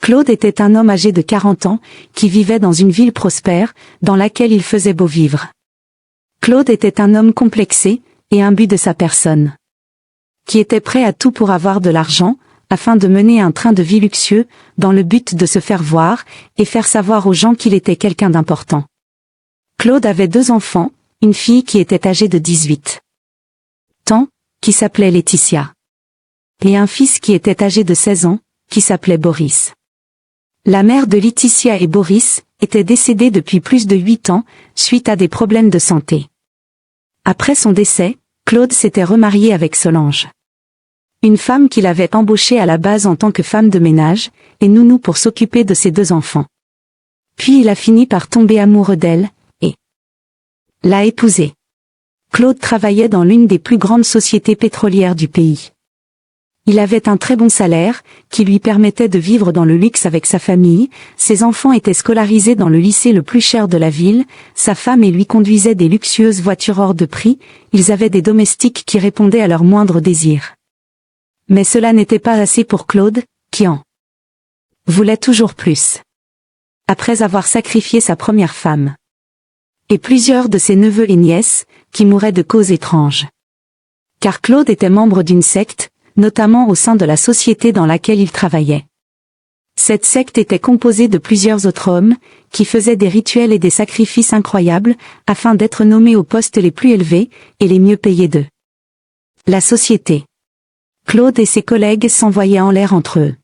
Claude était un homme âgé de 40 ans, qui vivait dans une ville prospère, dans laquelle il faisait beau vivre. Claude était un homme complexé, et imbu de sa personne, qui était prêt à tout pour avoir de l'argent, afin de mener un train de vie luxueux, dans le but de se faire voir, et faire savoir aux gens qu'il était quelqu'un d'important. Claude avait 2 enfants, une fille qui était âgée de 18 ans, qui s'appelait Laetitia, et un fils qui était âgé de 16 ans, qui s'appelait Boris. La mère de Laetitia et Boris était décédée depuis plus de 8 ans, suite à des problèmes de santé. Après son décès, Claude s'était remarié avec Solange, une femme qu'il avait embauchée à la base en tant que femme de ménage, et nounou pour s'occuper de ses 2 enfants. Puis il a fini par tomber amoureux d'elle, et l'a épousée. Claude travaillait dans l'une des plus grandes sociétés pétrolières du pays. Il avait un très bon salaire, qui lui permettait de vivre dans le luxe avec sa famille, ses enfants étaient scolarisés dans le lycée le plus cher de la ville, sa femme et lui conduisaient des luxueuses voitures hors de prix, ils avaient des domestiques qui répondaient à leurs moindres désirs. Mais cela n'était pas assez pour Claude, qui en voulait toujours plus. Après avoir sacrifié sa première femme, et plusieurs de ses neveux et nièces, qui mouraient de causes étranges. Car Claude était membre d'une secte, notamment au sein de la société dans laquelle il travaillait. Cette secte était composée de plusieurs autres hommes, qui faisaient des rituels et des sacrifices incroyables, afin d'être nommés aux postes les plus élevés, et les mieux payés de la société. Claude et ses collègues s'envoyaient en l'air entre eux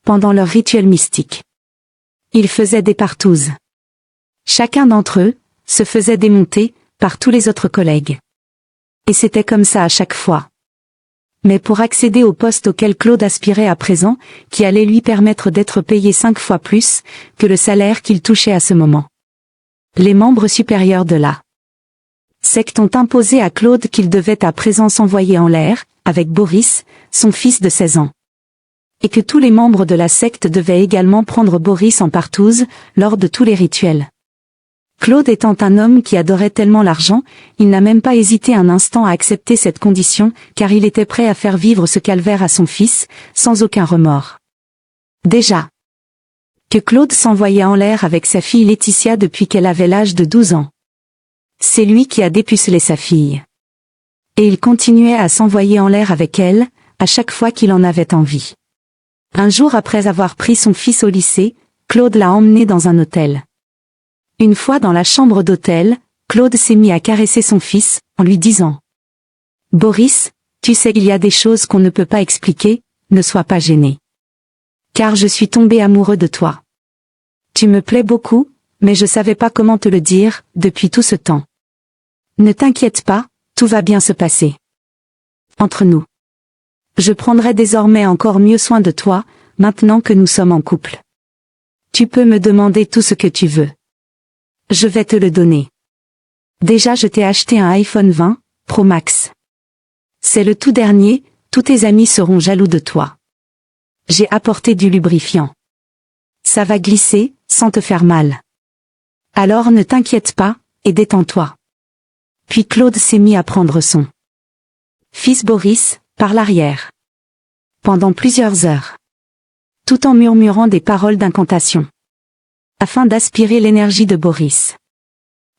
pendant leurs rituels mystiques. Ils faisaient des partouzes. Chacun d'entre eux se faisait démonter par tous les autres collègues. Et c'était comme ça à chaque fois. Mais pour accéder au poste auquel Claude aspirait à présent, qui allait lui permettre d'être payé 5 fois plus que le salaire qu'il touchait à ce moment, les membres supérieurs de la secte ont imposé à Claude qu'il devait à présent s'envoyer en l'air, avec Boris, son fils de 16 ans. Et que tous les membres de la secte devaient également prendre Boris en partouze, lors de tous les rituels. Claude étant un homme qui adorait tellement l'argent, il n'a même pas hésité un instant à accepter cette condition, car il était prêt à faire vivre ce calvaire à son fils, sans aucun remords. Déjà que Claude s'envoyait en l'air avec sa fille Laetitia depuis qu'elle avait l'âge de 12 ans. C'est lui qui a dépucelé sa fille. Et il continuait à s'envoyer en l'air avec elle, à chaque fois qu'il en avait envie. Un jour après avoir pris son fils au lycée, Claude l'a emmené dans un hôtel. Une fois dans la chambre d'hôtel, Claude s'est mis à caresser son fils, en lui disant « Boris, tu sais qu'il y a des choses qu'on ne peut pas expliquer, ne sois pas gêné. Car je suis tombé amoureux de toi. Tu me plais beaucoup, mais je savais pas comment te le dire, depuis tout ce temps. Ne t'inquiète pas, tout va bien se passer. Entre nous. Je prendrai désormais encore mieux soin de toi, maintenant que nous sommes en couple. Tu peux me demander tout ce que tu veux. Je vais te le donner. Déjà je t'ai acheté un iPhone 20 Pro Max. C'est le tout dernier, tous tes amis seront jaloux de toi. J'ai apporté du lubrifiant. Ça va glisser, sans te faire mal. Alors ne t'inquiète pas, et détends-toi. » Puis Claude s'est mis à prendre son fils Boris, par l'arrière. Pendant plusieurs heures. Tout en murmurant des paroles d'incantation. Afin d'aspirer l'énergie de Boris.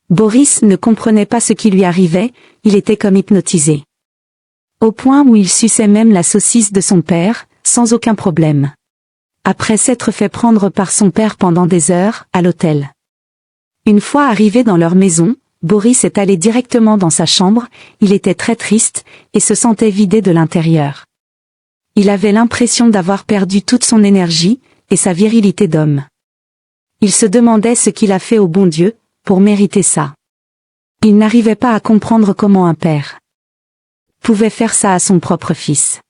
Boris ne comprenait pas ce qui lui arrivait, il était comme hypnotisé. Au point où il suçait même la saucisse de son père, sans aucun problème. Après s'être fait prendre par son père pendant des heures, à l'hôtel. Une fois arrivé dans leur maison, Boris est allé directement dans sa chambre, il était très triste, et se sentait vidé de l'intérieur. Il avait l'impression d'avoir perdu toute son énergie, et sa virilité d'homme. Il se demandait ce qu'il a fait au bon Dieu, pour mériter ça. Il n'arrivait pas à comprendre comment un père pouvait faire ça à son propre fils.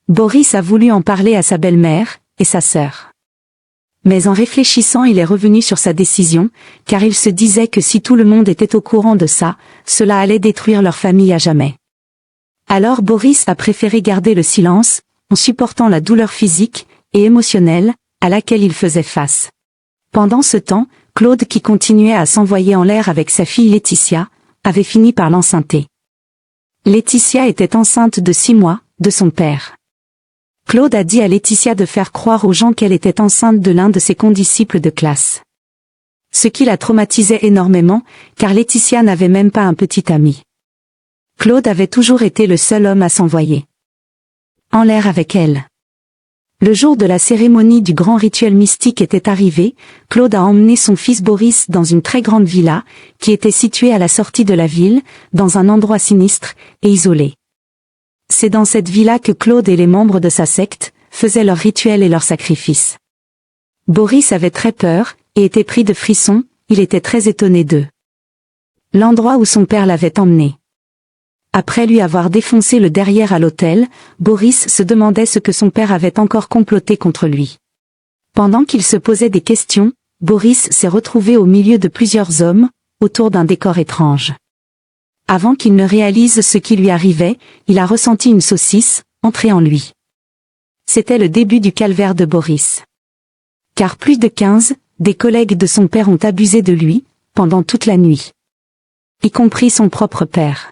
Boris a voulu en parler à sa belle-mère, et sa sœur. Mais en réfléchissant il est revenu sur sa décision, car il se disait que si tout le monde était au courant de ça, cela allait détruire leur famille à jamais. Alors Boris a préféré garder le silence, en supportant la douleur physique et émotionnelle à laquelle il faisait face. Pendant ce temps, Claude qui continuait à s'envoyer en l'air avec sa fille Laetitia, avait fini par l'enceinter. Laetitia était enceinte de 6 mois, de son père. Claude a dit à Laetitia de faire croire aux gens qu'elle était enceinte de l'un de ses condisciples de classe. Ce qui la traumatisait énormément, car Laetitia n'avait même pas un petit ami. Claude avait toujours été le seul homme à s'envoyer en l'air avec elle. Le jour de la cérémonie du grand rituel mystique était arrivé, Claude a emmené son fils Boris dans une très grande villa, qui était située à la sortie de la ville, dans un endroit sinistre et isolé. C'est dans cette villa que Claude et les membres de sa secte faisaient leurs rituels et leurs sacrifices. Boris avait très peur, et était pris de frissons, il était très étonné d'eux. L'endroit où son père l'avait emmené. Après lui avoir défoncé le derrière à l'hôtel, Boris se demandait ce que son père avait encore comploté contre lui. Pendant qu'il se posait des questions, Boris s'est retrouvé au milieu de plusieurs hommes, autour d'un décor étrange. Avant qu'il ne réalise ce qui lui arrivait, il a ressenti une saucisse, entrer en lui. C'était le début du calvaire de Boris. Car plus de 15, des collègues de son père ont abusé de lui, pendant toute la nuit. Y compris son propre père.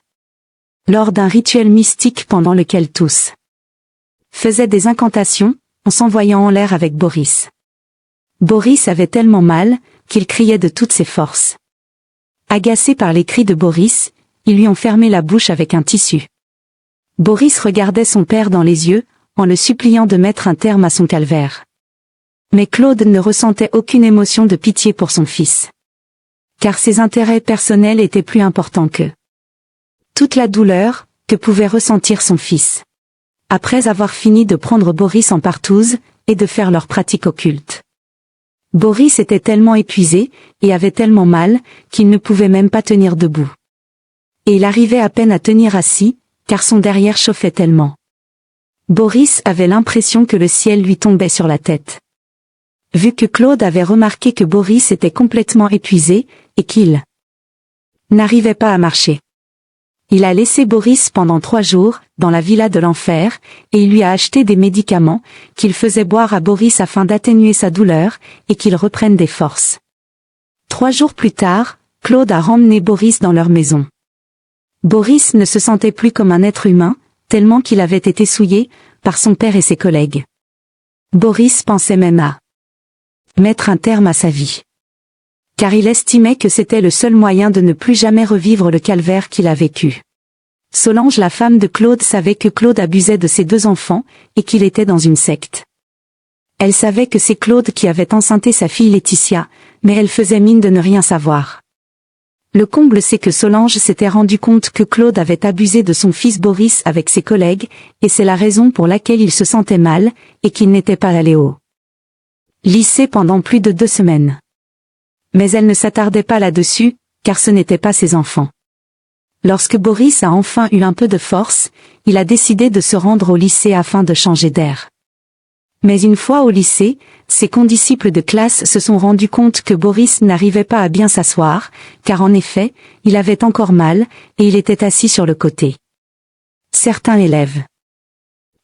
Lors d'un rituel mystique pendant lequel tous faisaient des incantations, en s'envoyant en l'air avec Boris. Boris avait tellement mal, qu'il criait de toutes ses forces. Agacé par les cris de Boris, ils lui ont fermé la bouche avec un tissu. Boris regardait son père dans les yeux, en le suppliant de mettre un terme à son calvaire. Mais Claude ne ressentait aucune émotion de pitié pour son fils. Car ses intérêts personnels étaient plus importants que toute la douleur que pouvait ressentir son fils. Après avoir fini de prendre Boris en partouze, et de faire leurs pratiques occultes. Boris était tellement épuisé, et avait tellement mal, qu'il ne pouvait même pas tenir debout. Et il arrivait à peine à tenir assis, car son derrière chauffait tellement. Boris avait l'impression que le ciel lui tombait sur la tête. Vu que Claude avait remarqué que Boris était complètement épuisé, et qu'il n'arrivait pas à marcher. Il a laissé Boris pendant 3 jours, dans la villa de l'enfer, et il lui a acheté des médicaments, qu'il faisait boire à Boris afin d'atténuer sa douleur, et qu'il reprenne des forces. 3 jours plus tard, Claude a ramené Boris dans leur maison. Boris ne se sentait plus comme un être humain, tellement qu'il avait été souillé, par son père et ses collègues. Boris pensait même à mettre un terme à sa vie. Car il estimait que c'était le seul moyen de ne plus jamais revivre le calvaire qu'il a vécu. Solange, la femme de Claude, savait que Claude abusait de ses 2 enfants, et qu'il était dans une secte. Elle savait que c'est Claude qui avait enceinté sa fille Laetitia, mais elle faisait mine de ne rien savoir. Le comble, c'est que Solange s'était rendu compte que Claude avait abusé de son fils Boris avec ses collègues, et c'est la raison pour laquelle il se sentait mal, et qu'il n'était pas allé au lycée pendant plus de 2 semaines. Mais elle ne s'attardait pas là-dessus, car ce n'étaient pas ses enfants. Lorsque Boris a enfin eu un peu de force, il a décidé de se rendre au lycée afin de changer d'air. Mais une fois au lycée, ses condisciples de classe se sont rendus compte que Boris n'arrivait pas à bien s'asseoir, car en effet, il avait encore mal, et il était assis sur le côté. Certains élèves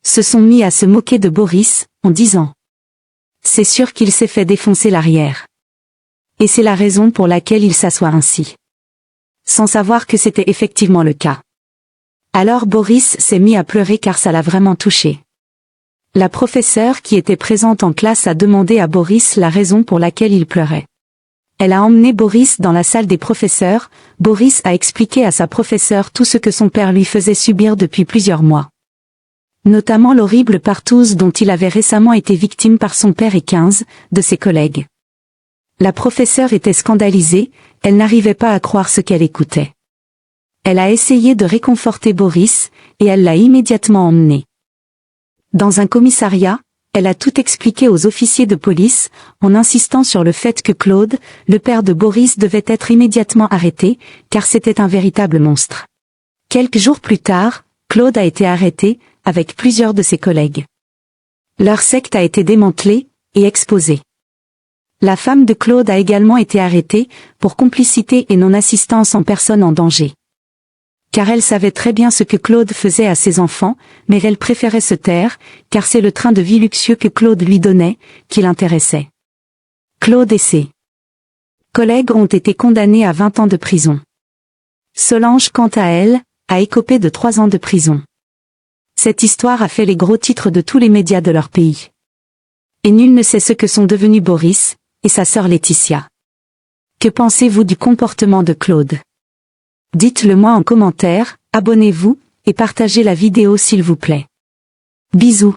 se sont mis à se moquer de Boris, en disant « C'est sûr qu'il s'est fait défoncer l'arrière. » Et c'est la raison pour laquelle il s'assoit ainsi. Sans savoir que c'était effectivement le cas. Alors Boris s'est mis à pleurer car ça l'a vraiment touché. La professeure qui était présente en classe a demandé à Boris la raison pour laquelle il pleurait. Elle a emmené Boris dans la salle des professeurs. Boris a expliqué à sa professeure tout ce que son père lui faisait subir depuis plusieurs mois. Notamment l'horrible partouze dont il avait récemment été victime par son père et 15 de ses collègues. La professeure était scandalisée, elle n'arrivait pas à croire ce qu'elle écoutait. Elle a essayé de réconforter Boris, et elle l'a immédiatement emmené dans un commissariat. Elle a tout expliqué aux officiers de police, en insistant sur le fait que Claude, le père de Boris, devait être immédiatement arrêté, car c'était un véritable monstre. Quelques jours plus tard, Claude a été arrêté, avec plusieurs de ses collègues. Leur secte a été démantelée, et exposée. La femme de Claude a également été arrêtée, pour complicité et non-assistance en personne en danger. Car elle savait très bien ce que Claude faisait à ses enfants, mais elle préférait se taire, car c'est le train de vie luxueux que Claude lui donnait, qui l'intéressait. Claude et ses collègues ont été condamnés à 20 ans de prison. Solange, quant à elle, a écopé de 3 ans de prison. Cette histoire a fait les gros titres de tous les médias de leur pays. Et nul ne sait ce que sont devenus Boris et sa sœur Laetitia. Que pensez-vous du comportement de Claude? Dites-le moi en commentaire, abonnez-vous, et partagez la vidéo s'il vous plaît. Bisous.